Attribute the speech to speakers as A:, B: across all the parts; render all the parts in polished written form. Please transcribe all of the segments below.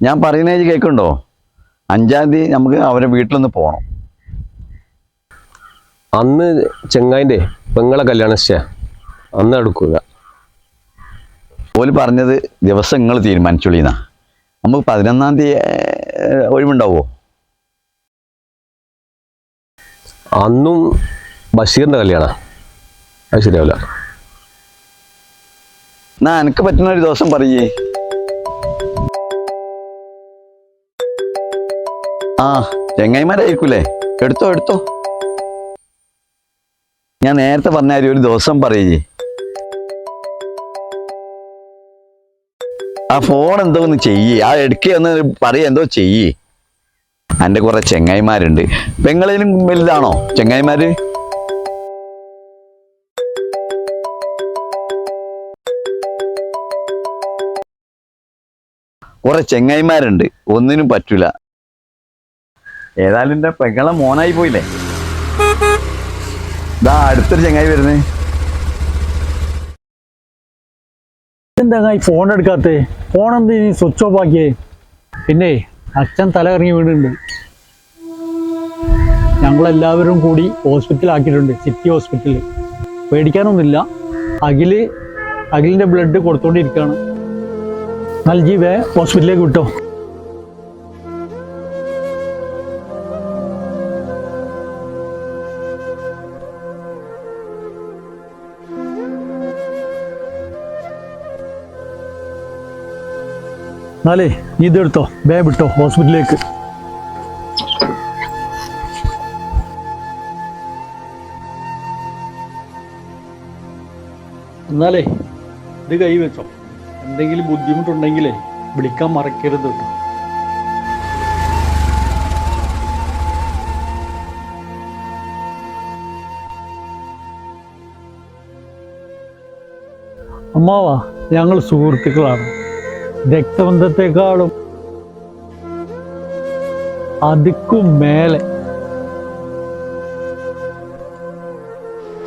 A: ഞാൻ പറയുന്നത് കേൾക്കുന്നുണ്ടോ? 5-ാം തീയതി നമുക്ക് അവരെ വീട്ടിലൊന്ന് പോകണം.
B: അന്ന് ചെങ്ങായിൻ്റെ പെങ്ങളെ കല്യാണ നിശ്ചയ അന്ന് എടുക്കുക.
A: ഓല് പറഞ്ഞത് ദിവസം നിങ്ങൾ തീരുമാനിച്ചോളീന്നാ. നമുക്ക് 11-ാം തീയതി ഒഴിവുണ്ടാവുമോ?
B: അന്നും ബഷീറിൻ്റെ കല്യാണ, അത് ശരിയാവില്ല.
A: എന്നാ എനിക്ക് പറ്റുന്ന ഒരു ദിവസം പറയേ. ആ ചെങ്ങായിമാരായിരിക്കൂലേ? എടുത്തോ. ഞാൻ നേരത്തെ പറഞ്ഞ ഒരു ദിവസം പറയേ. ആ ഫോൺ എന്തോ ഒന്ന് ചെയ്യേ, ആ എടുക്കുകയെന്ന് പറയ, എന്തോ ചെയ്യേ. എൻ്റെ കുറെ ചെങ്ങായിമാരുണ്ട്. പെങ്ങളിലും വലുതാണോ ചെങ്ങായിമാര്? കുറെ ചെങ്ങായിമാരുണ്ട്, ഒന്നിനും പറ്റൂല. ഏതായാലും എൻ്റെ പെങ്ങളെ മോനായി പോയില്ലേ. ഇതാ അടുത്തൊരു ചെങ്ങായി വരുന്നേ.
C: എന്താ ഈ ഫോൺ എടുക്കാത്തേ? ഫോൺ എന്ത് നീ സ്വിച്ച് ഓഫ് ആക്കിയേ? പിന്നെ അച്ഛൻ തല ഇറങ്ങി വീടുണ്ട്. ഞങ്ങളെല്ലാവരും കൂടി ഹോസ്പിറ്റലാക്കിയിട്ടുണ്ട്, സിറ്റി ഹോസ്പിറ്റലിൽ. പേടിക്കാനൊന്നുമില്ല. അഖിലിൻ്റെ ബ്ലഡ് കൊടുത്തോണ്ടിരിക്കുകയാണ്. നൽജീവേ ഹോസ്പിറ്റലിലേക്ക് വിട്ടോ. എന്നാലേ നീ ഇതെടുത്തോ, ബേ വിട്ടോ ഹോസ്പിറ്റലിലേക്ക്. എന്നാലേ ഇത് കൈ വെച്ചോ. എന്തെങ്കിലും ബുദ്ധിമുട്ടുണ്ടെങ്കിലേ വിളിക്കാൻ മറക്കരുത് കേട്ടോ. അമ്മാവാ, ഞങ്ങൾ സുഹൃത്തുക്കളാണ്. രക്തബന്ധത്തെക്കാളും അതിക്കും മേലെ.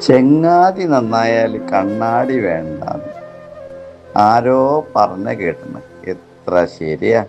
A: ചെങ്ങാതി നന്നായാൽ കണ്ണാടി വേണ്ട, ആരോ പറഞ്ഞ കേട്ടണ്. എത്ര ശരിയാ.